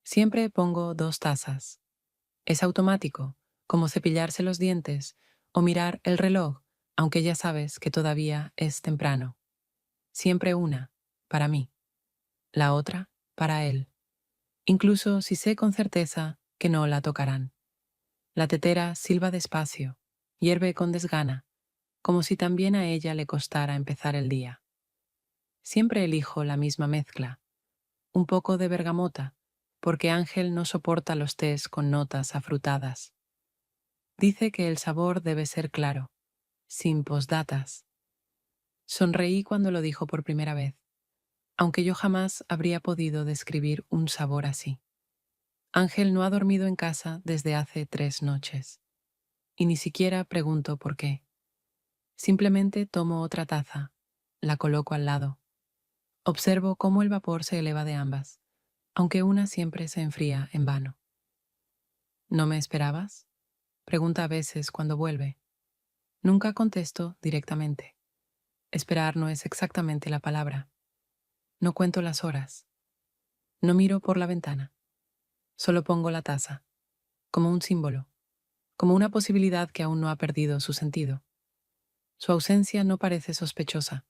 Siempre pongo 2 tazas. Es automático, como cepillarse los dientes o mirar el reloj, aunque ya sabes que todavía es temprano. Siempre una, para mí, la otra, para él, incluso si sé con certeza que no la tocarán. La tetera silba despacio, hierve con desgana, como si también a ella le costara empezar el día. Siempre elijo la misma mezcla, un poco de bergamota, porque Ángel no soporta los tés con notas afrutadas. Dice que el sabor debe ser claro, sin posdatas. Sonreí cuando lo dijo por primera vez, aunque yo jamás habría podido describir un sabor así. Ángel no ha dormido en casa desde hace 3 noches, y ni siquiera pregunto por qué. Simplemente tomo otra taza, la coloco al lado. Observo cómo el vapor se eleva de ambas, aunque una siempre se enfría en vano. ¿No me esperabas? Pregunta a veces cuando vuelve. Nunca contesto directamente. Esperar no es exactamente la palabra. No cuento las horas. No miro por la ventana. Solo pongo la taza, como un símbolo, como una posibilidad que aún no ha perdido su sentido. Su ausencia no parece sospechosa.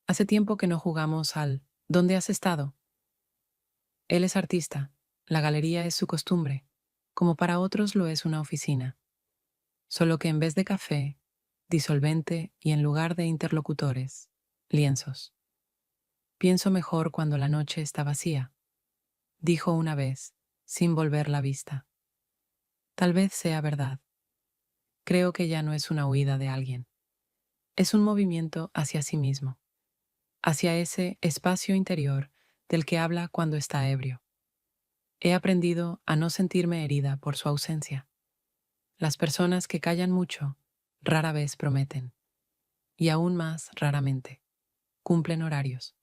Hace tiempo que no jugamos al ¿dónde has estado? Él es artista. La galería es su costumbre, como para otros lo es una oficina. Solo que en vez de café, disolvente y en lugar de interlocutores, lienzos. Pienso mejor cuando la noche está vacía, dijo una vez, sin volver la vista. Tal vez sea verdad. Creo que ya no es una huida de alguien. Es un movimiento hacia sí mismo, hacia ese espacio interior del que habla cuando está ebrio. He aprendido a no sentirme herida por su ausencia. Las personas que callan mucho rara vez prometen, y aún más raramente cumplen horarios.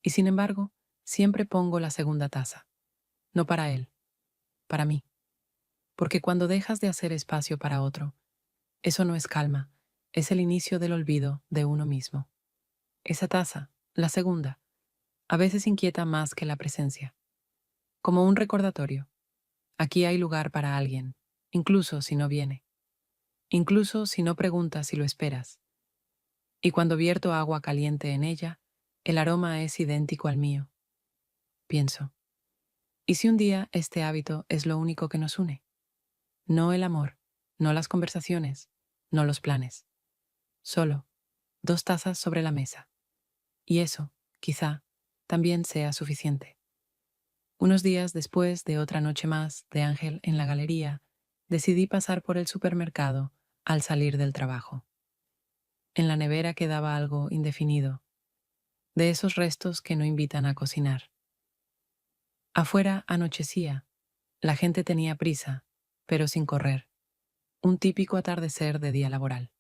Y sin embargo, siempre pongo la segunda taza, no para él, para mí. Porque cuando dejas de hacer espacio para otro, eso no es calma, es el inicio del olvido de uno mismo. Esa taza, la segunda, a veces inquieta más que la presencia. Como un recordatorio. Aquí hay lugar para alguien, incluso si no viene. Incluso si no preguntas si lo esperas. Y cuando vierto agua caliente en ella, el aroma es idéntico al mío. Pienso, ¿y si un día este hábito es lo único que nos une? No el amor, no las conversaciones, no los planes. Solo 2 tazas sobre la mesa. Y eso, quizá, también sea suficiente. Unos días después de otra noche más de Ángel en la galería, decidí pasar por el supermercado al salir del trabajo. En la nevera quedaba algo indefinido, de esos restos que no invitan a cocinar. Afuera anochecía, la gente tenía prisa, pero sin correr. Un típico atardecer de día laboral.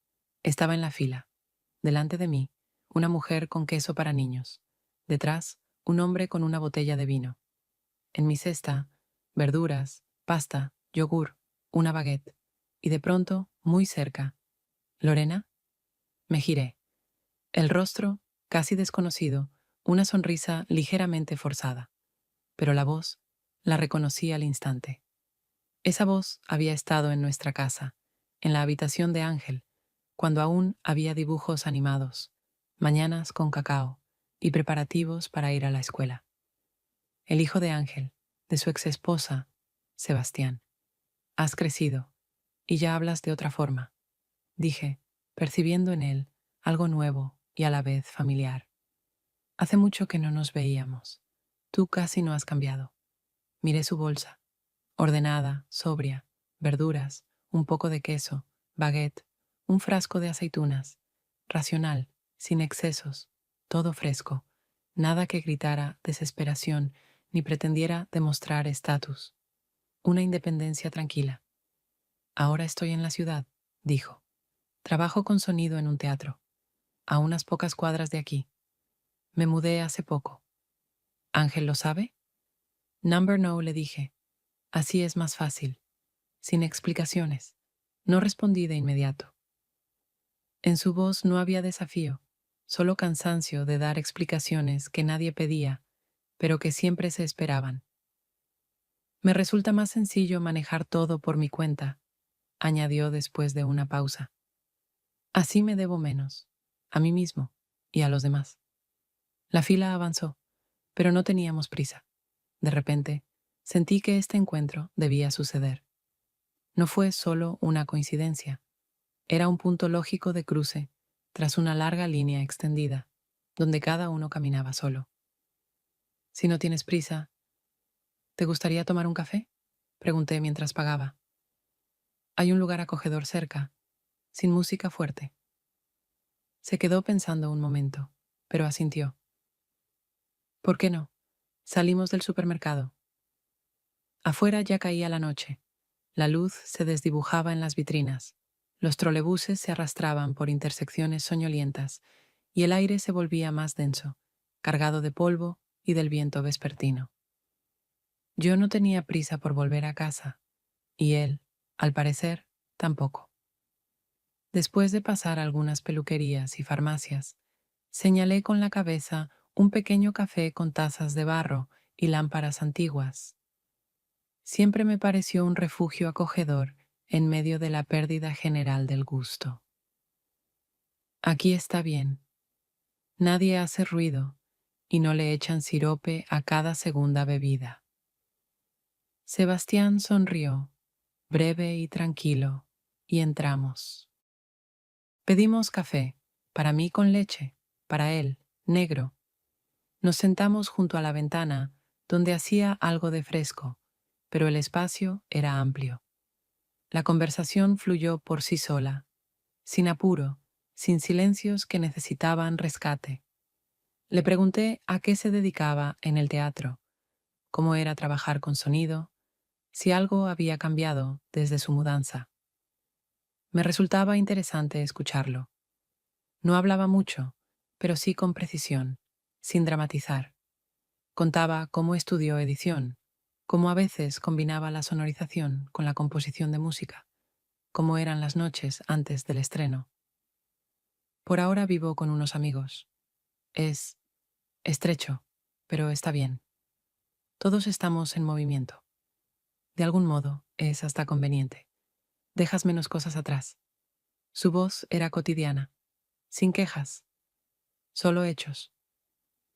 Estaba en la fila. Delante de mí, una mujer con queso para niños. Detrás, un hombre con una botella de vino. En mi cesta, verduras, pasta, yogur, una baguette. Y de pronto, muy cerca, ¿Lorena? Me giré. El rostro, casi desconocido, una sonrisa ligeramente forzada. Pero la voz, la reconocí al instante. Esa voz había estado en nuestra casa, en la habitación de Ángel, cuando aún había dibujos animados, mañanas con cacao y preparativos para ir a la escuela. El hijo de Ángel, de su exesposa, Sebastián. Has crecido, y ya hablas de otra forma, dije, percibiendo en él algo nuevo y a la vez familiar. Hace mucho que no nos veíamos. Tú casi no has cambiado. Miré su bolsa, ordenada, sobria, verduras, un poco de queso, baguette, un frasco de aceitunas, racional, sin excesos, todo fresco, nada que gritara desesperación ni pretendiera demostrar estatus, una independencia tranquila. Ahora estoy en la ciudad, dijo. Trabajo con sonido en un teatro, a unas pocas cuadras de aquí. Me mudé hace poco. ¿Ángel lo sabe? Number no, le dije. Así es más fácil, sin explicaciones. No respondí de inmediato. En su voz no había desafío, solo cansancio de dar explicaciones que nadie pedía, pero que siempre se esperaban. Me resulta más sencillo manejar todo por mi cuenta, añadió después de una pausa. Así me debo menos, a mí mismo y a los demás. La fila avanzó, pero no teníamos prisa. De repente, sentí que este encuentro debía suceder. No fue solo una coincidencia, era un punto lógico de cruce tras una larga línea extendida, donde cada uno caminaba solo. Si no tienes prisa, ¿te gustaría tomar un café? Pregunté mientras pagaba. Hay un lugar acogedor cerca, sin música fuerte. Se quedó pensando un momento, pero asintió. ¿Por qué no? Salimos del supermercado. Afuera ya caía la noche. La luz se desdibujaba en las vitrinas. Los trolebuses se arrastraban por intersecciones soñolientas y el aire se volvía más denso, cargado de polvo y del viento vespertino. Yo no tenía prisa por volver a casa, y él, al parecer, tampoco. Después de pasar algunas peluquerías y farmacias, señalé con la cabeza un pequeño café con tazas de barro y lámparas antiguas. Siempre me pareció un refugio acogedor en medio de la pérdida general del gusto. Aquí está bien. Nadie hace ruido y no le echan sirope a cada segunda bebida. Sebastián sonrió, breve y tranquilo, y entramos. Pedimos café, para mí con leche, para él, negro. Nos sentamos junto a la ventana, donde hacía algo de fresco, pero el espacio era amplio. La conversación fluyó por sí sola, sin apuro, sin silencios que necesitaban rescate. Le pregunté a qué se dedicaba en el teatro, cómo era trabajar con sonido, si algo había cambiado desde su mudanza. Me resultaba interesante escucharlo. No hablaba mucho, pero sí con precisión, sin dramatizar. Contaba cómo estudió edición, cómo a veces combinaba la sonorización con la composición de música, cómo eran las noches antes del estreno. Por ahora vivo con unos amigos. Es estrecho, pero está bien. Todos estamos en movimiento. De algún modo, es hasta conveniente. Dejas menos cosas atrás. Su voz era cotidiana, sin quejas, solo hechos.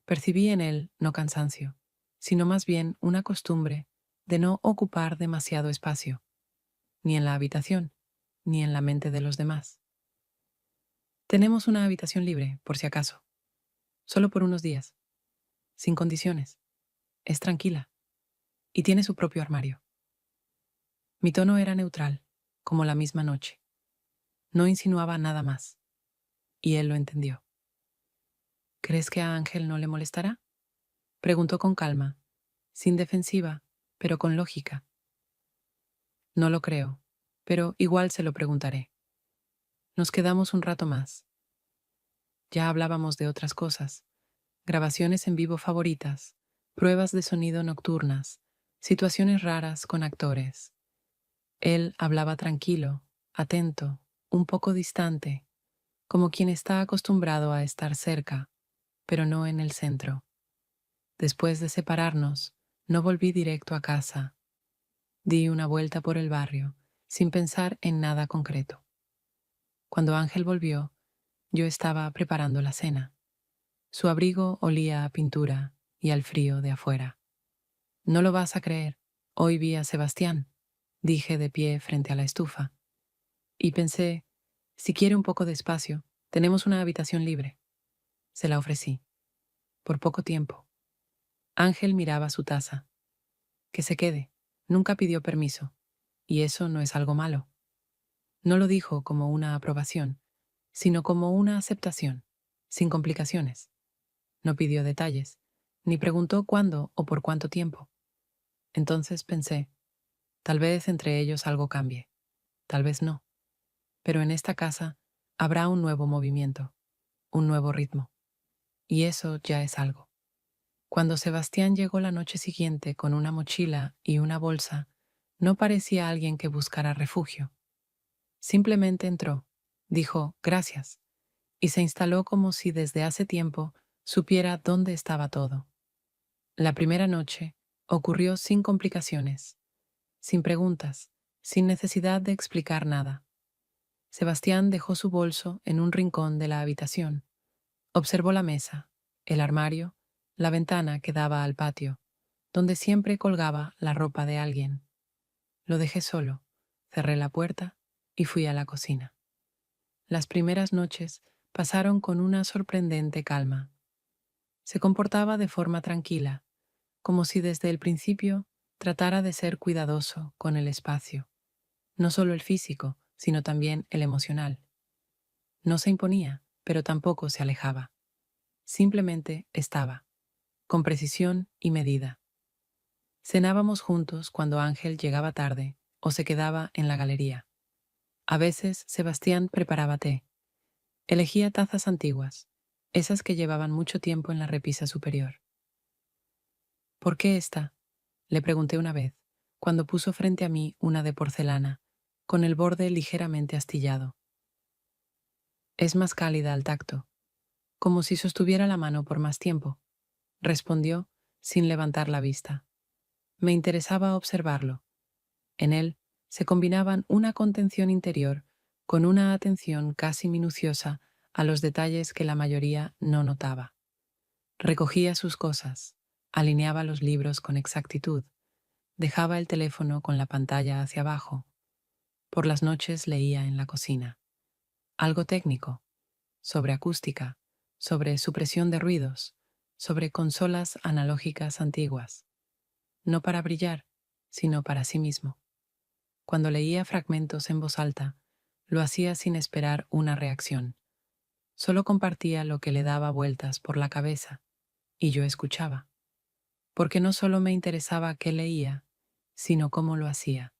Percibí en él no cansancio, sino más bien una costumbre de no ocupar demasiado espacio, ni en la habitación, ni en la mente de los demás. Tenemos una habitación libre, por si acaso, solo por unos días, sin condiciones. Es tranquila y tiene su propio armario. Mi tono era neutral, como la misma noche. No insinuaba nada más, y él lo entendió. ¿Crees que a Ángel no le molestará? Preguntó con calma, sin defensiva, pero con lógica. No lo creo, pero igual se lo preguntaré. Nos quedamos un rato más. Ya hablábamos de otras cosas, grabaciones en vivo favoritas, pruebas de sonido nocturnas, situaciones raras con actores. Él hablaba tranquilo, atento, un poco distante, como quien está acostumbrado a estar cerca, pero no en el centro. Después de separarnos, no volví directo a casa. Di una vuelta por el barrio, sin pensar en nada concreto. Cuando Ángel volvió, yo estaba preparando la cena. Su abrigo olía a pintura y al frío de afuera. No lo vas a creer, hoy vi a Sebastián, dije de pie frente a la estufa. Y pensé, si quiere un poco de espacio, tenemos una habitación libre. Se la ofrecí. Por poco tiempo. Ángel miraba su taza. Que se quede. Nunca pidió permiso. Y eso no es algo malo. No lo dijo como una aprobación, sino como una aceptación, sin complicaciones. No pidió detalles, ni preguntó cuándo o por cuánto tiempo. Entonces pensé, tal vez entre ellos algo cambie, tal vez no. Pero en esta casa habrá un nuevo movimiento, un nuevo ritmo. Y eso ya es algo. Cuando Sebastián llegó la noche siguiente con una mochila y una bolsa, no parecía alguien que buscara refugio. Simplemente entró, dijo gracias, y se instaló como si desde hace tiempo supiera dónde estaba todo. La primera noche Ocurrió sin complicaciones, sin preguntas, sin necesidad de explicar nada. Sebastián dejó su bolso en un rincón de la habitación. Observó la mesa, el armario, la ventana que daba al patio, donde siempre colgaba la ropa de alguien. Lo dejé solo, cerré la puerta y fui a la cocina. Las primeras noches pasaron con una sorprendente calma. Se comportaba de forma tranquila, como si desde el principio tratara de ser cuidadoso con el espacio, no solo el físico, sino también el emocional. No se imponía, pero tampoco se alejaba. Simplemente estaba, con precisión y medida. Cenábamos juntos cuando Ángel llegaba tarde o se quedaba en la galería. A veces Sebastián preparaba té. Elegía tazas antiguas, esas que llevaban mucho tiempo en la repisa superior. ¿Por qué esta? Le pregunté una vez, cuando puso frente a mí una de porcelana, con el borde ligeramente astillado. Es más cálida al tacto, como si sostuviera la mano por más tiempo, respondió sin levantar la vista. Me interesaba observarlo. En él se combinaban una contención interior con una atención casi minuciosa a los detalles que la mayoría no notaba. Recogía sus cosas, alineaba los libros con exactitud, dejaba el teléfono con la pantalla hacia abajo. Por las noches leía en la cocina. Algo técnico, sobre acústica, sobre supresión de ruidos, sobre consolas analógicas antiguas. No para brillar, sino para sí mismo. Cuando leía fragmentos en voz alta, lo hacía sin esperar una reacción. Solo compartía lo que le daba vueltas por la cabeza, y yo escuchaba. Porque no solo me interesaba qué leía, sino cómo lo hacía.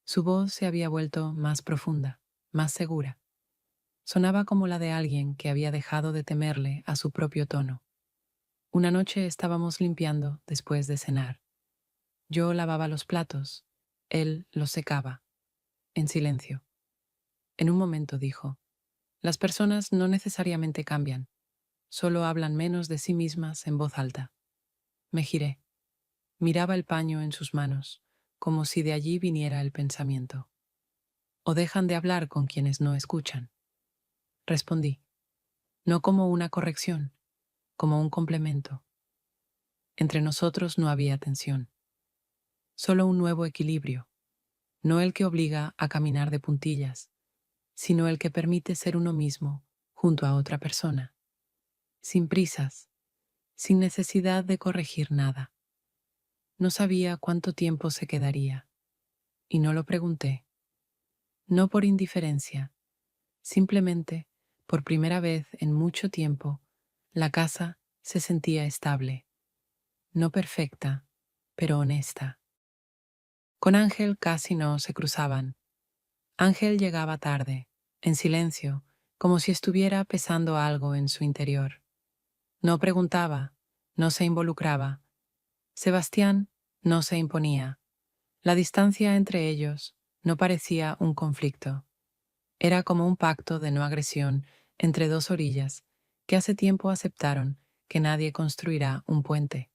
Su voz se había vuelto más profunda, más segura. Sonaba como la de alguien que había dejado de temerle a su propio tono. Una noche estábamos limpiando después de cenar. Yo lavaba los platos, él los secaba, en silencio. En un momento dijo, las personas no necesariamente cambian, solo hablan menos de sí mismas en voz alta. Me giré. Miraba el paño en sus manos, como si de allí viniera el pensamiento. O dejan de hablar con quienes no escuchan. Respondí, no como una corrección, como un complemento. Entre nosotros no había tensión, solo un nuevo equilibrio, no el que obliga a caminar de puntillas, sino el que permite ser uno mismo junto a otra persona, sin prisas, sin necesidad de corregir nada. No sabía cuánto tiempo se quedaría, y no lo pregunté, no por indiferencia, simplemente, por primera vez en mucho tiempo, la casa se sentía estable, no perfecta, pero honesta. Con Ángel casi no se cruzaban. Ángel llegaba tarde, en silencio, como si estuviera pesando algo en su interior. No preguntaba, no se involucraba. Sebastián no se imponía. La distancia entre ellos no parecía un conflicto. Era como un pacto de no agresión entre dos orillas que hace tiempo aceptaron que nadie construirá un puente.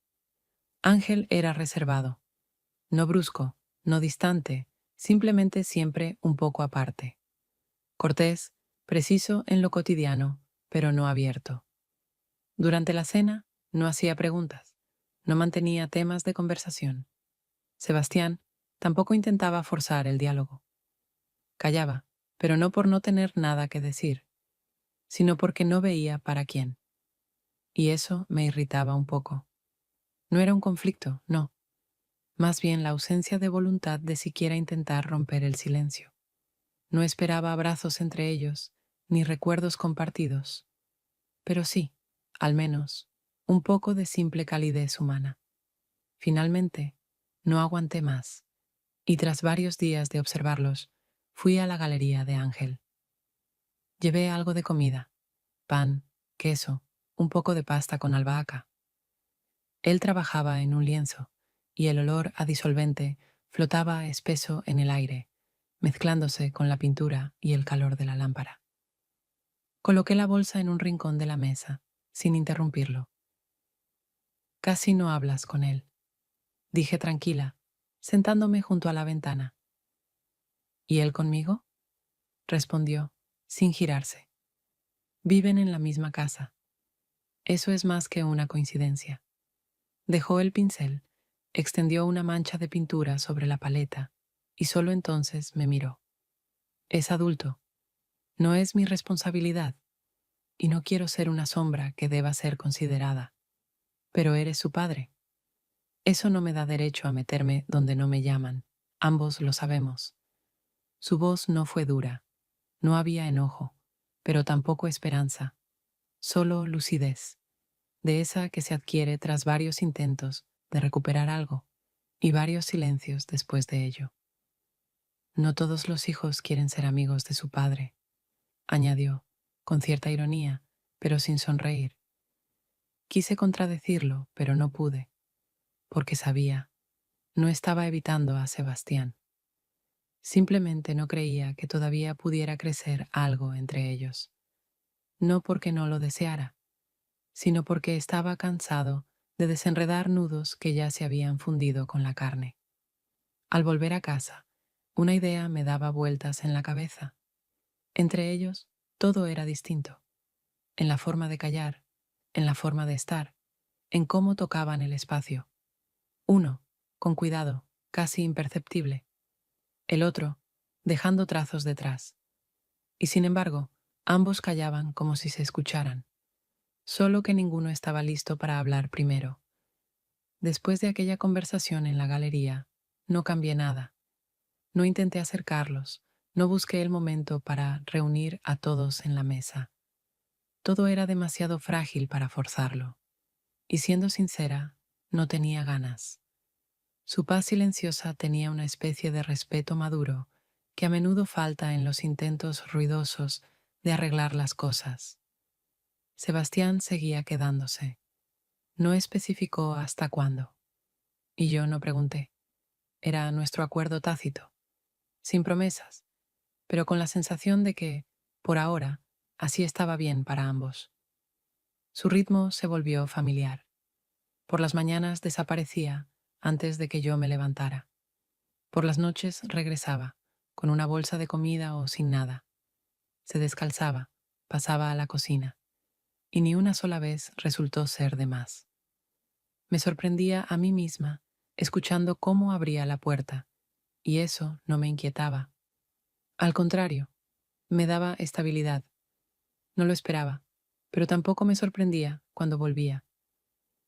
Ángel era reservado, no brusco, no distante, simplemente siempre un poco aparte. Cortés, preciso en lo cotidiano, pero no abierto. Durante la cena no hacía preguntas, no mantenía temas de conversación. Sebastián tampoco intentaba forzar el diálogo. Callaba, pero no por no tener nada que decir, sino porque no veía para quién. Y eso me irritaba un poco. No era un conflicto, no. Más bien la ausencia de voluntad de siquiera intentar romper el silencio. No esperaba abrazos entre ellos, ni recuerdos compartidos. Pero sí, al menos, un poco de simple calidez humana. Finalmente, no aguanté más, y tras varios días de observarlos, fui a la galería de Ángel. Llevé algo de comida, pan, queso, un poco de pasta con albahaca. Él trabajaba en un lienzo, y el olor a disolvente flotaba espeso en el aire, mezclándose con la pintura y el calor de la lámpara. Coloqué la bolsa en un rincón de la mesa, sin interrumpirlo. Casi no hablas con él. dije tranquila, sentándome junto a la ventana. ¿Y él conmigo? Respondió, sin girarse. Viven en la misma casa. Eso es más que una coincidencia. Dejó el pincel, extendió una mancha de pintura sobre la paleta y solo entonces me miró. Es adulto. No es mi responsabilidad y no quiero ser una sombra que deba ser considerada. Pero eres su padre. Eso no me da derecho a meterme donde no me llaman. Ambos lo sabemos. Su voz no fue dura. No había enojo, pero tampoco esperanza. Solo lucidez, de esa que se adquiere tras varios intentos de recuperar algo y varios silencios después de ello. No todos los hijos quieren ser amigos de su padre, añadió, con cierta ironía, pero sin sonreír. Quise contradecirlo, pero no pude, porque sabía, no estaba evitando a Sebastián. Simplemente no creía que todavía pudiera crecer algo entre ellos. No porque no lo deseara, sino porque estaba cansado de desenredar nudos que ya se habían fundido con la carne. Al volver a casa, una idea me daba vueltas en la cabeza. Entre ellos, todo era distinto. En la forma de callar, en la forma de estar, en cómo tocaban el espacio. Uno, con cuidado, casi imperceptible. El otro, dejando trazos detrás. Y sin embargo, ambos callaban como si se escucharan. Solo que ninguno estaba listo para hablar primero. Después de aquella conversación en la galería, no cambié nada. No intenté acercarlos, no busqué el momento para reunir a todos en la mesa. Todo era demasiado frágil para forzarlo. Y siendo sincera, no tenía ganas. Su paz silenciosa tenía una especie de respeto maduro que a menudo falta en los intentos ruidosos de arreglar las cosas. Sebastián seguía quedándose. No especificó hasta cuándo. Y yo no pregunté. Era nuestro acuerdo tácito, sin promesas, pero con la sensación de que, por ahora, así estaba bien para ambos. Su ritmo se volvió familiar. Por las mañanas desaparecía antes de que yo me levantara. Por las noches regresaba, con una bolsa de comida o sin nada. Se descalzaba, pasaba a la cocina, y ni una sola vez resultó ser de más. Me sorprendía a mí misma, escuchando cómo abría la puerta, y eso no me inquietaba. Al contrario, me daba estabilidad. No lo esperaba, pero tampoco me sorprendía cuando volvía.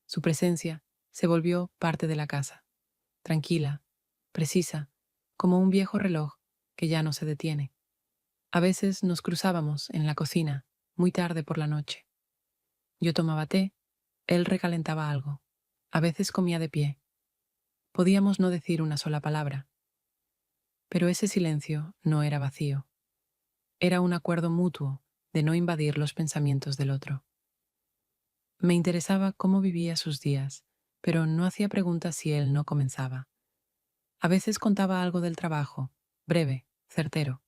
Su presencia se volvió parte de la casa, tranquila, precisa, como un viejo reloj que ya no se detiene. A veces nos cruzábamos en la cocina, muy tarde por la noche. Yo tomaba té, él recalentaba algo. A veces comía de pie. Podíamos no decir una sola palabra. Pero ese silencio no era vacío. Era un acuerdo mutuo de no invadir los pensamientos del otro. Me interesaba cómo vivía sus días, pero no hacía preguntas si él no comenzaba. A veces contaba algo del trabajo, breve, certero.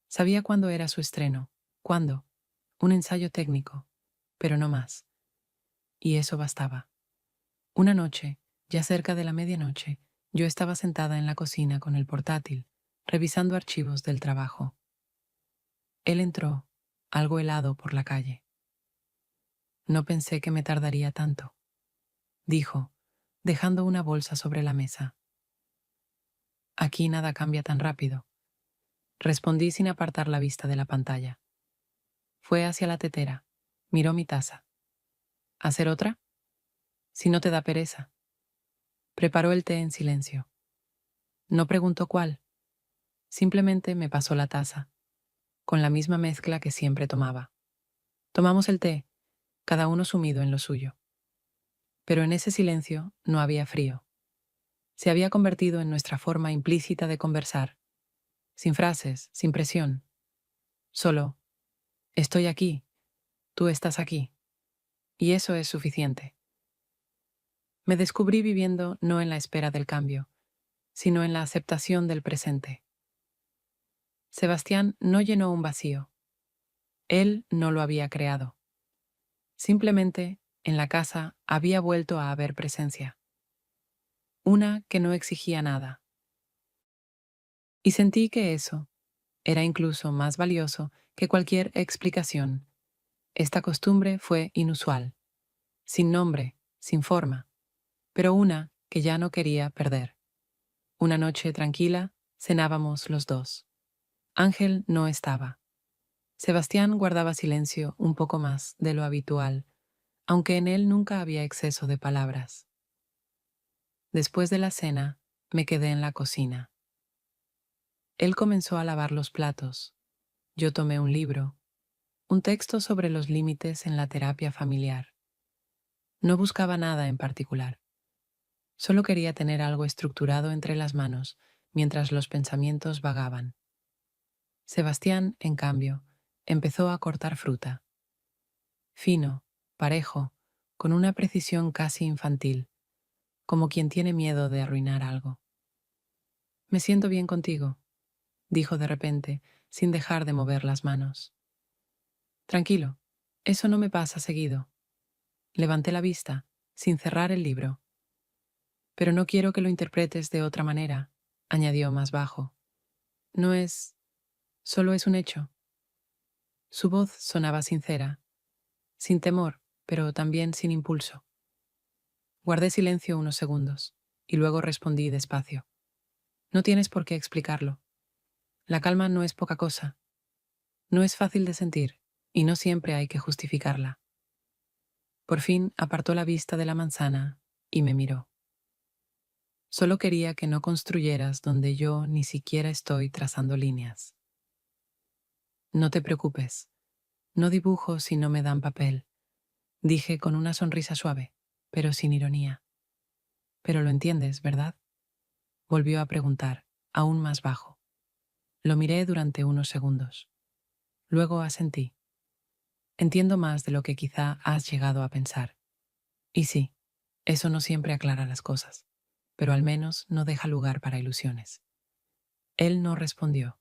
Sabía cuándo era su estreno, cuándo, un ensayo técnico, pero no más. Y eso bastaba. Una noche, ya cerca de la medianoche, yo estaba sentada en la cocina con el portátil, revisando archivos del trabajo. Él entró, algo helado por la calle. No pensé que me tardaría tanto, dijo, dejando una bolsa sobre la mesa. Aquí nada cambia tan rápido. Respondí sin apartar la vista de la pantalla. Fue hacia la tetera, miró mi taza. ¿Hacer otra? Si no te da pereza. Preparó el té en silencio. No preguntó cuál. Simplemente me pasó la taza, con la misma mezcla que siempre tomaba. Tomamos el té, cada uno sumido en lo suyo. Pero en ese silencio no había frío. Se había convertido en nuestra forma implícita de conversar, sin frases, sin presión. Solo, estoy aquí, tú estás aquí. Y eso es suficiente. Me descubrí viviendo no en la espera del cambio, sino en la aceptación del presente. Sebastián no llenó un vacío. Él no lo había creado. Simplemente, en la casa había vuelto a haber presencia. una que no exigía nada. Y sentí que eso era incluso más valioso que cualquier explicación. Esta costumbre fue inusual, sin nombre, sin forma, pero una que ya no quería perder. Una noche tranquila, cenábamos los dos. Ángel no estaba. Sebastián guardaba silencio un poco más de lo habitual, aunque en él nunca había exceso de palabras. Después de la cena, me quedé en la cocina. Él comenzó a lavar los platos. Yo tomé un libro, un texto sobre los límites en la terapia familiar. No buscaba nada en particular. Solo quería tener algo estructurado entre las manos mientras los pensamientos vagaban. Sebastián, en cambio, empezó a cortar fruta. Fino, parejo, con una precisión casi infantil, como quien tiene miedo de arruinar algo. «Me siento bien contigo», dijo de repente, sin dejar de mover las manos. «Tranquilo, eso no me pasa seguido». Levanté la vista, sin cerrar el libro. «Pero no quiero que lo interpretes de otra manera», añadió más bajo. «No es... solo es un hecho». Su voz sonaba sincera, sin temor, pero también sin impulso. Guardé silencio unos segundos, y luego respondí despacio. «No tienes por qué explicarlo. La calma no es poca cosa. No es fácil de sentir, y no siempre hay que justificarla». Por fin apartó la vista de la manzana y me miró. «Solo quería que no construyeras donde yo ni siquiera estoy trazando líneas. No te preocupes, no dibujo si no me dan papel», dije con una sonrisa suave, pero sin ironía. «Pero lo entiendes, ¿verdad?», volvió a preguntar, aún más bajo. Lo miré durante unos segundos. Luego asentí. «Entiendo más de lo que quizá has llegado a pensar. Y sí, eso no siempre aclara las cosas, pero al menos no deja lugar para ilusiones». Él no respondió.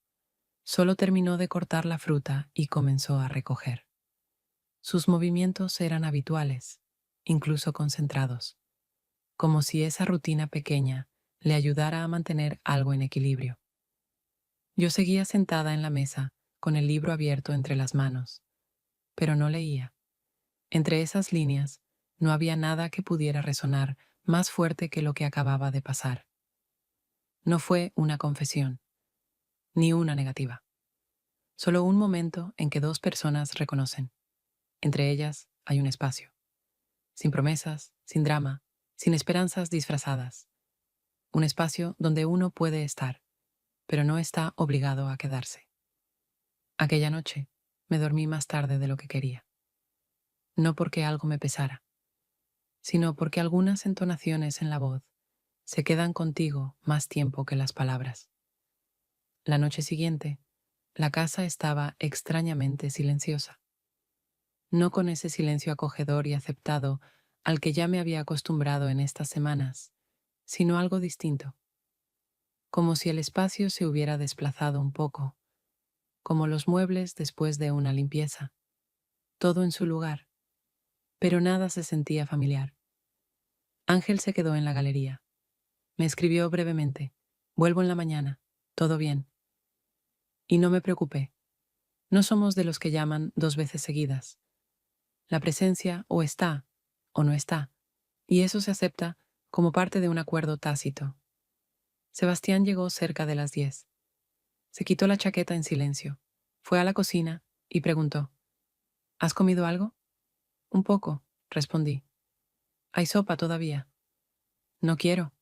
Solo terminó de cortar la fruta y comenzó a recoger. Sus movimientos eran habituales, incluso concentrados, como si esa rutina pequeña le ayudara a mantener algo en equilibrio. Yo seguía sentada en la mesa, con el libro abierto entre las manos, pero no leía. Entre esas líneas no había nada que pudiera resonar más fuerte que lo que acababa de pasar. No fue una confesión, ni una negativa. Solo un momento en que dos personas reconocen. Entre ellas hay un espacio. Sin promesas, sin drama, sin esperanzas disfrazadas. Un espacio donde uno puede estar, pero no está obligado a quedarse. Aquella noche me dormí más tarde de lo que quería. No porque algo me pesara, sino porque algunas entonaciones en la voz se quedan contigo más tiempo que las palabras. La noche siguiente, la casa estaba extrañamente silenciosa. No con ese silencio acogedor y aceptado al que ya me había acostumbrado en estas semanas, sino algo distinto, como si el espacio se hubiera desplazado un poco, como los muebles después de una limpieza, todo en su lugar, pero nada se sentía familiar. Ángel se quedó en la galería. Me escribió brevemente: «Vuelvo en la mañana, todo bien». Y no me preocupé. No somos de los que llaman 2 veces seguidas. La presencia o está o no está, y eso se acepta como parte de un acuerdo tácito. Sebastián llegó cerca de las 10. Se quitó la chaqueta en silencio, fue a la cocina y preguntó: «¿Has comido algo?». «Un poco», respondí. «Hay sopa todavía». «No quiero».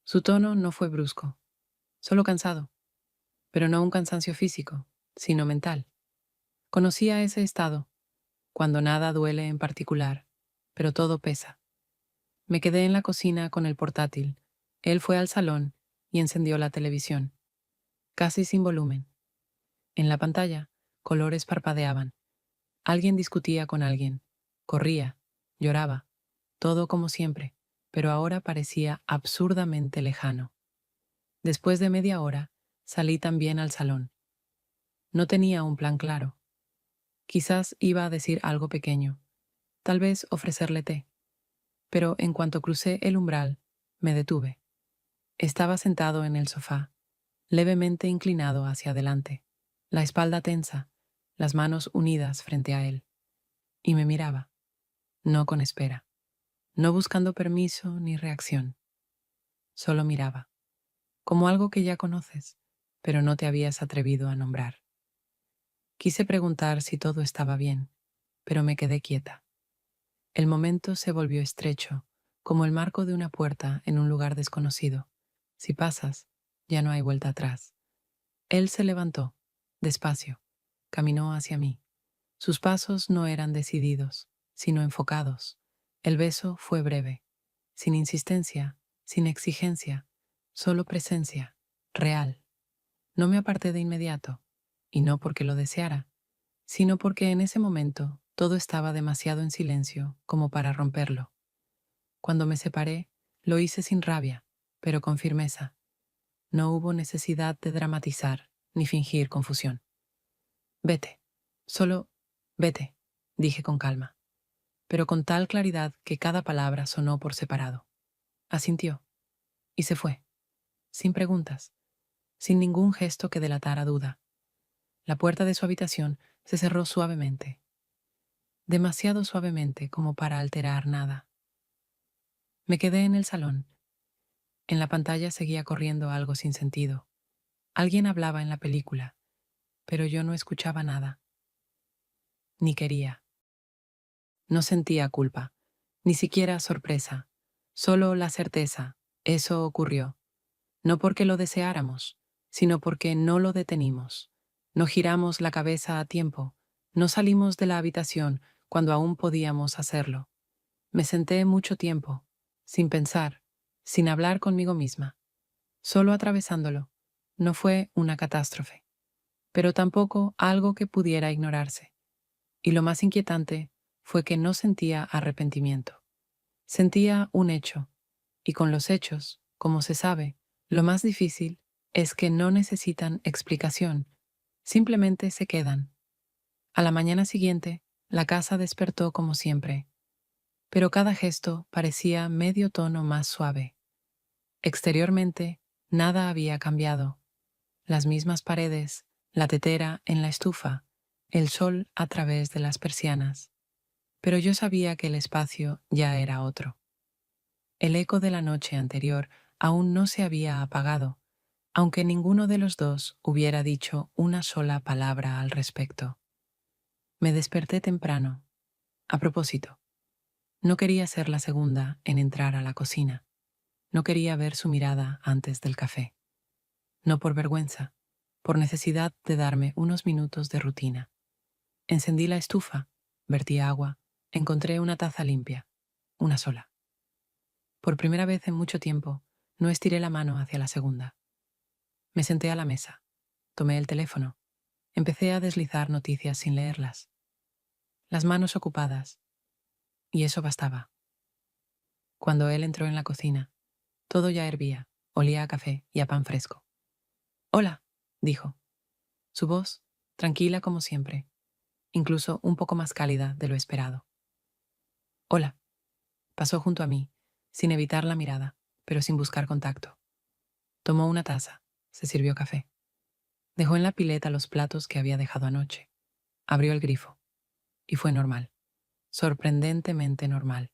Su tono no fue brusco, solo cansado, pero no un cansancio físico, sino mental. Conocía ese estado, cuando nada duele en particular, pero todo pesa. Me quedé en la cocina con el portátil. Él fue al salón y encendió la televisión, casi sin volumen. En la pantalla, colores parpadeaban. Alguien discutía con alguien, corría, lloraba, todo como siempre, pero ahora parecía absurdamente lejano. Después de media hora, salí también al salón. No tenía un plan claro. Quizás iba a decir algo pequeño, tal vez ofrecerle té, pero en cuanto crucé el umbral, me detuve. Estaba sentado en el sofá, levemente inclinado hacia adelante, la espalda tensa, las manos unidas frente a él, y me miraba, no con espera, no buscando permiso ni reacción, solo miraba, como algo que ya conoces, pero no te habías atrevido a nombrar. Quise preguntar si todo estaba bien, pero me quedé quieta. El momento se volvió estrecho, como el marco de una puerta en un lugar desconocido. Si pasas, ya no hay vuelta atrás. Él se levantó, despacio, caminó hacia mí. Sus pasos no eran decididos, sino enfocados. El beso fue breve, sin insistencia, sin exigencia, solo presencia, real. No me aparté de inmediato, y no porque lo deseara, sino porque en ese momento todo estaba demasiado en silencio como para romperlo. Cuando me separé, lo hice sin rabia, pero con firmeza. No hubo necesidad de dramatizar ni fingir confusión. Vete, solo vete, dije con calma, pero con tal claridad que cada palabra sonó por separado. Asintió, y se fue, sin preguntas, sin ningún gesto que delatara duda. La puerta de su habitación se cerró suavemente, demasiado suavemente como para alterar nada. Me quedé en el salón. En la pantalla seguía corriendo algo sin sentido. Alguien hablaba en la película, pero yo no escuchaba nada, ni quería. No sentía culpa, ni siquiera sorpresa, solo la certeza. Eso ocurrió, no porque lo deseáramos, sino porque no lo detenimos. No giramos la cabeza a tiempo, no salimos de la habitación cuando aún podíamos hacerlo. Me senté mucho tiempo, sin pensar, sin hablar conmigo misma, solo atravesándolo. No fue una catástrofe, pero tampoco algo que pudiera ignorarse. Y lo más inquietante fue que no sentía arrepentimiento. Sentía un hecho, y con los hechos, como se sabe, lo más difícil es que no necesitan explicación, simplemente se quedan. A la mañana siguiente, la casa despertó como siempre, pero cada gesto parecía medio tono más suave. Exteriormente, nada había cambiado. Las mismas paredes, la tetera en la estufa, el sol a través de las persianas. Pero yo sabía que el espacio ya era otro. El eco de la noche anterior aún no se había apagado, aunque ninguno de los dos hubiera dicho una sola palabra al respecto. Me desperté temprano. A propósito, no quería ser la segunda en entrar a la cocina. No quería ver su mirada antes del café. No por vergüenza, por necesidad de darme unos minutos de rutina. Encendí la estufa, vertí agua, encontré una taza limpia, una sola. Por primera vez en mucho tiempo, no estiré la mano hacia la segunda. Me senté a la mesa, tomé el teléfono, empecé a deslizar noticias sin leerlas. Las manos ocupadas, y eso bastaba. Cuando él entró en la cocina, todo ya hervía, olía a café y a pan fresco. «Hola», dijo. Su voz, tranquila como siempre, incluso un poco más cálida de lo esperado. «Hola». Pasó junto a mí, sin evitar la mirada, pero sin buscar contacto. Tomó una taza, se sirvió café. Dejó en la pileta los platos que había dejado anoche. Abrió el grifo. Y fue normal. Sorprendentemente normal.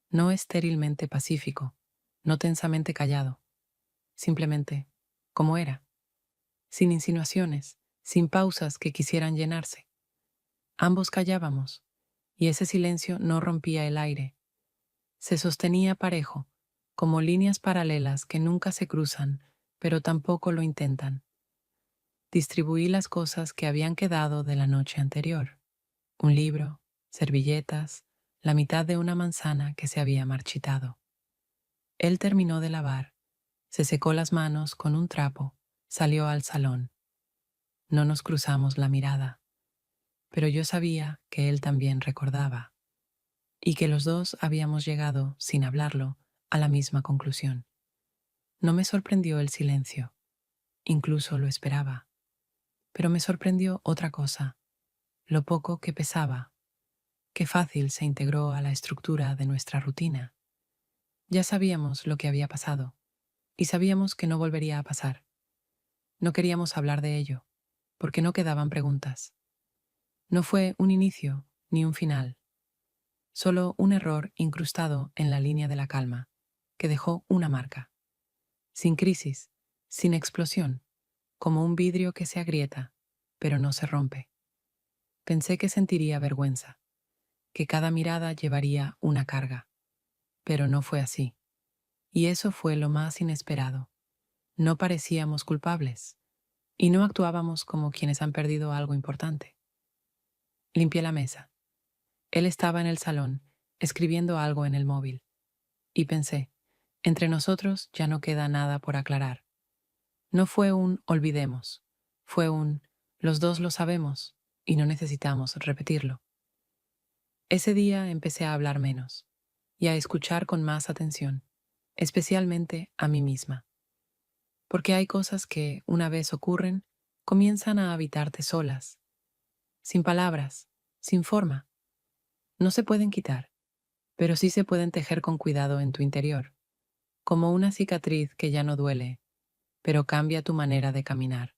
No estérilmente pacífico, no tensamente callado. Simplemente, como era. Sin insinuaciones, sin pausas que quisieran llenarse. Ambos callábamos, y ese silencio no rompía el aire. Se sostenía parejo, como líneas paralelas que nunca se cruzan, pero tampoco lo intentan. Distribuí las cosas que habían quedado de la noche anterior. Un libro, servilletas, la mitad de una manzana que se había marchitado. Él terminó de lavar, se secó las manos con un trapo, salió al salón. No nos cruzamos la mirada, pero yo sabía que él también recordaba, y que los dos habíamos llegado, sin hablarlo, a la misma conclusión. No me sorprendió el silencio, incluso lo esperaba, pero me sorprendió otra cosa, lo poco que pesaba, qué fácil se integró a la estructura de nuestra rutina. Ya sabíamos lo que había pasado, y sabíamos que no volvería a pasar. No queríamos hablar de ello, porque no quedaban preguntas. No fue un inicio ni un final, solo un error incrustado en la línea de la calma, que dejó una marca. Sin crisis, sin explosión, como un vidrio que se agrieta, pero no se rompe. Pensé que sentiría vergüenza, que cada mirada llevaría una carga, pero no fue así. Y eso fue lo más inesperado. No parecíamos culpables, y no actuábamos como quienes han perdido algo importante. Limpié la mesa. Él estaba en el salón, escribiendo algo en el móvil, y pensé, entre nosotros ya no queda nada por aclarar. No fue un olvidemos, fue un los dos lo sabemos y no necesitamos repetirlo. Ese día empecé a hablar menos y a escuchar con más atención, especialmente a mí misma. Porque hay cosas que, una vez ocurren, comienzan a habitarte solas, sin palabras, sin forma. No se pueden quitar, pero sí se pueden tejer con cuidado en tu interior, como una cicatriz que ya no duele, pero cambia tu manera de caminar.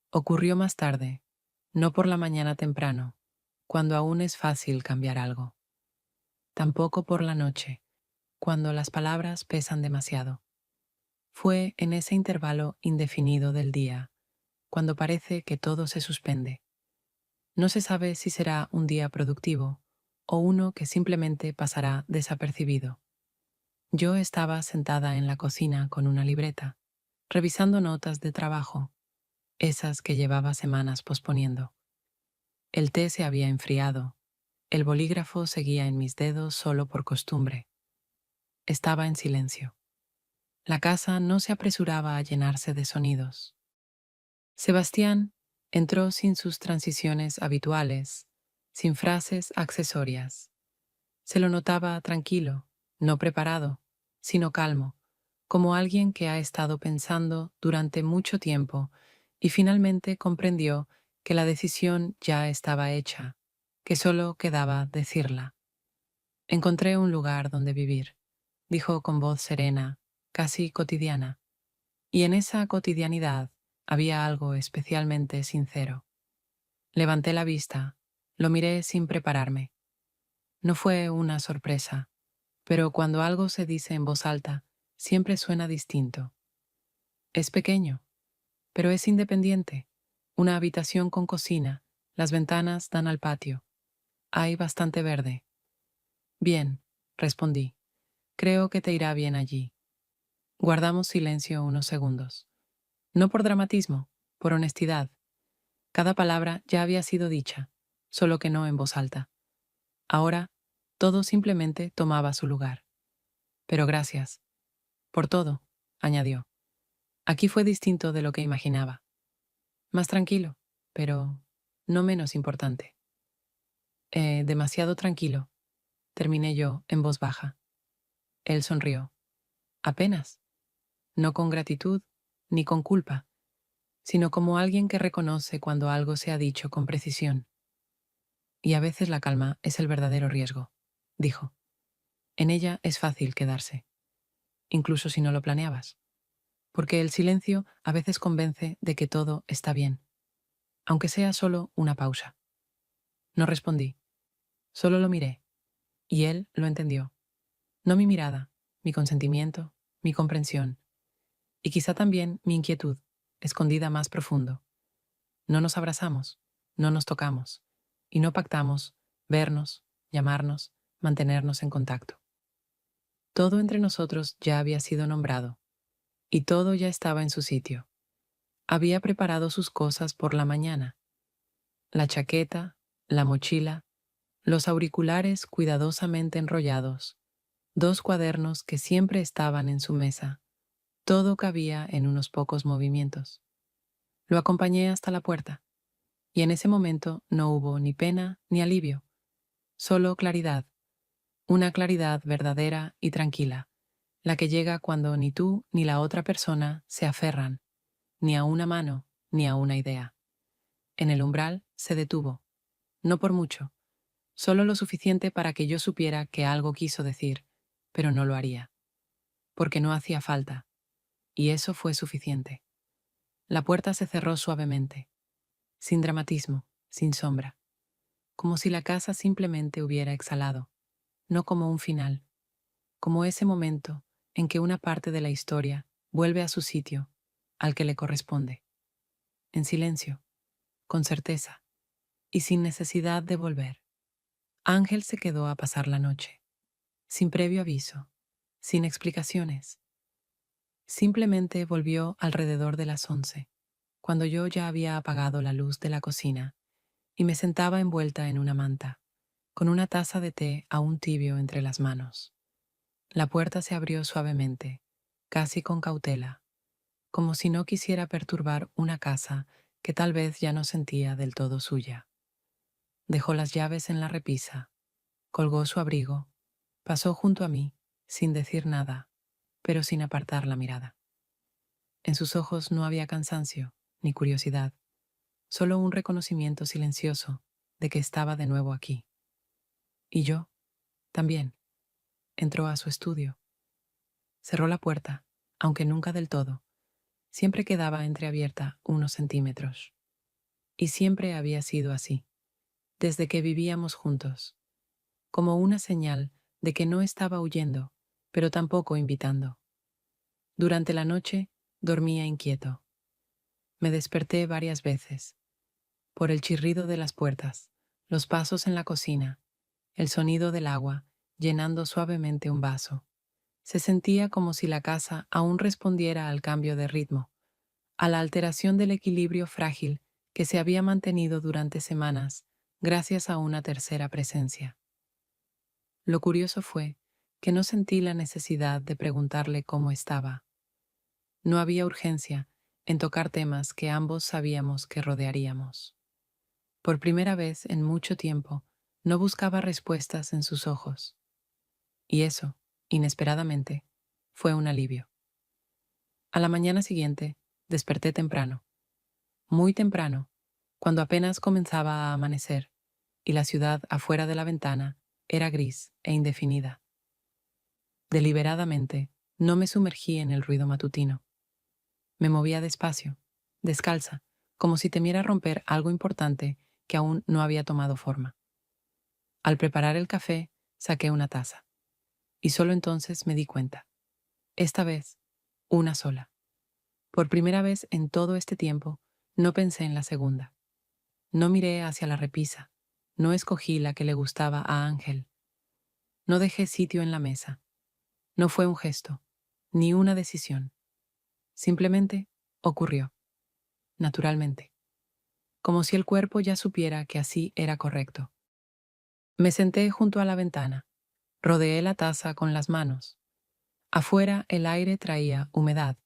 Ocurrió más tarde, no por la mañana temprano, cuando aún es fácil cambiar algo. Tampoco por la noche, cuando las palabras pesan demasiado. Fue en ese intervalo indefinido del día, cuando parece que todo se suspende. No se sabe si será un día productivo o uno que simplemente pasará desapercibido. Yo estaba sentada en la cocina con una libreta, revisando notas de trabajo, esas que llevaba semanas posponiendo. El té se había enfriado, el bolígrafo seguía en mis dedos solo por costumbre. Estaba en silencio. La casa no se apresuraba a llenarse de sonidos. Sebastián entró sin sus transiciones habituales, sin frases accesorias. Se lo notaba tranquilo, no preparado, sino calmo, como alguien que ha estado pensando durante mucho tiempo y finalmente comprendió que la decisión ya estaba hecha, que solo quedaba decirla. Encontré un lugar donde vivir, dijo con voz serena, casi cotidiana, y en esa cotidianidad había algo especialmente sincero. Levanté la vista, lo miré sin prepararme. No fue una sorpresa, pero cuando algo se dice en voz alta, siempre suena distinto. Es pequeño, pero es independiente. Una habitación con cocina, las ventanas dan al patio. Hay bastante verde. Bien, respondí. Creo que te irá bien allí. Guardamos silencio unos segundos. No por dramatismo, por honestidad. Cada palabra ya había sido dicha, solo que no en voz alta. Ahora, todo simplemente tomaba su lugar. Pero gracias. Por todo, añadió. Aquí fue distinto de lo que imaginaba. Más tranquilo, pero no menos importante. Demasiado tranquilo, terminé yo en voz baja. Él sonrió. Apenas. No con gratitud, ni con culpa, sino como alguien que reconoce cuando algo se ha dicho con precisión. Y a veces la calma es el verdadero riesgo, dijo. En ella es fácil quedarse, incluso si no lo planeabas, porque el silencio a veces convence de que todo está bien, aunque sea solo una pausa. No respondí, solo lo miré, y él lo entendió. No mi mirada, mi consentimiento, mi comprensión, y quizá también mi inquietud, escondida más profundo. No nos abrazamos, no nos tocamos, y no pactamos vernos, llamarnos, mantenernos en contacto. Todo entre nosotros ya había sido nombrado, y todo ya estaba en su sitio. Había preparado sus cosas por la mañana. La chaqueta, la mochila, los auriculares cuidadosamente enrollados, 2 cuadernos que siempre estaban en su mesa. Todo cabía en unos pocos movimientos. Lo acompañé hasta la puerta, y en ese momento no hubo ni pena ni alivio, solo claridad, una claridad verdadera y tranquila, la que llega cuando ni tú ni la otra persona se aferran, ni a una mano, ni a una idea. En el umbral se detuvo, no por mucho, solo lo suficiente para que yo supiera que algo quiso decir, pero no lo haría, porque no hacía falta. y eso fue suficiente. La puerta se cerró suavemente, sin dramatismo, sin sombra, como si la casa simplemente hubiera exhalado, no como un final, como ese momento en que una parte de la historia vuelve a su sitio, al que le corresponde, en silencio, con certeza y sin necesidad de volver. Ángel se quedó a pasar la noche, sin previo aviso, sin explicaciones. Simplemente volvió alrededor de las 11, cuando yo ya había apagado la luz de la cocina y me sentaba envuelta en una manta, con una taza de té aún tibio entre las manos. La puerta se abrió suavemente, casi con cautela, como si no quisiera perturbar una casa que tal vez ya no sentía del todo suya. Dejó las llaves en la repisa, colgó su abrigo, pasó junto a mí, sin decir nada, pero sin apartar la mirada. En sus ojos no había cansancio ni curiosidad, solo un reconocimiento silencioso de que estaba de nuevo aquí. Y yo, también, entró a su estudio. Cerró la puerta, aunque nunca del todo. Siempre quedaba entreabierta unos centímetros. Y siempre había sido así, desde que vivíamos juntos, como una señal de que no estaba huyendo, pero tampoco invitando. Durante la noche dormía inquieto. Me desperté varias veces, por el chirrido de las puertas, los pasos en la cocina, el sonido del agua llenando suavemente un vaso. Se sentía como si la casa aún respondiera al cambio de ritmo, a la alteración del equilibrio frágil que se había mantenido durante semanas gracias a una tercera presencia. Lo curioso fue que no sentí la necesidad de preguntarle cómo estaba. No había urgencia en tocar temas que ambos sabíamos que rodearíamos. Por primera vez en mucho tiempo, no buscaba respuestas en sus ojos. Y eso, inesperadamente, fue un alivio. A la mañana siguiente, desperté temprano, muy temprano, cuando apenas comenzaba a amanecer, y la ciudad afuera de la ventana era gris e indefinida. Deliberadamente, no me sumergí en el ruido matutino. Me movía despacio, descalza, como si temiera romper algo importante que aún no había tomado forma. Al preparar el café, saqué una taza. Y solo entonces me di cuenta. Esta vez, una sola. Por primera vez en todo este tiempo, no pensé en la segunda. No miré hacia la repisa. No escogí la que le gustaba a Ángel. No dejé sitio en la mesa. No fue un gesto, ni una decisión. Simplemente ocurrió, naturalmente, como si el cuerpo ya supiera que así era correcto. Me senté junto a la ventana, rodeé la taza con las manos. Afuera el aire traía humedad.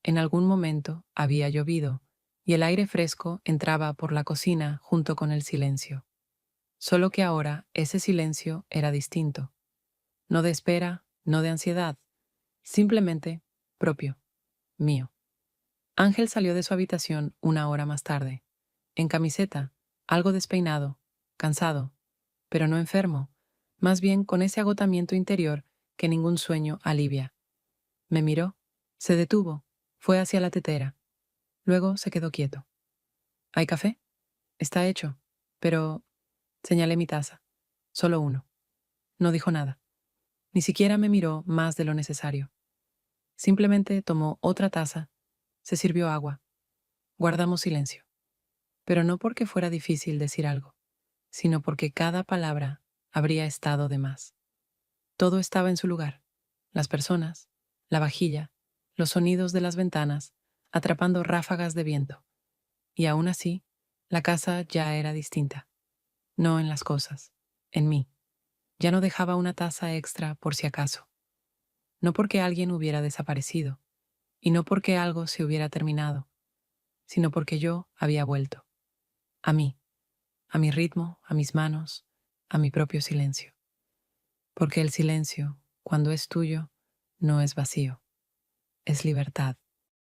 En algún momento había llovido, y el aire fresco entraba por la cocina junto con el silencio. Solo que ahora ese silencio era distinto. No de espera, no de ansiedad, simplemente propio, mío. Ángel salió de su habitación una hora más tarde, en camiseta, algo despeinado, cansado, pero no enfermo, más bien con ese agotamiento interior que ningún sueño alivia. Me miró, se detuvo, fue hacia la tetera. Luego se quedó quieto. ¿Hay café? Está hecho, pero... Señalé mi taza. Solo uno. No dijo nada. Ni siquiera me miró más de lo necesario. Simplemente tomó otra taza, se sirvió agua. Guardamos silencio. Pero no porque fuera difícil decir algo, sino porque cada palabra habría estado de más. Todo estaba en su lugar. Las personas, la vajilla, los sonidos de las ventanas, atrapando ráfagas de viento. Y aún así, la casa ya era distinta. No en las cosas, en mí. Ya no dejaba una taza extra por si acaso. No porque alguien hubiera desaparecido, y no porque algo se hubiera terminado, sino porque yo había vuelto. A mí, a mi ritmo, a mis manos, a mi propio silencio. Porque el silencio, cuando es tuyo, no es vacío, es libertad.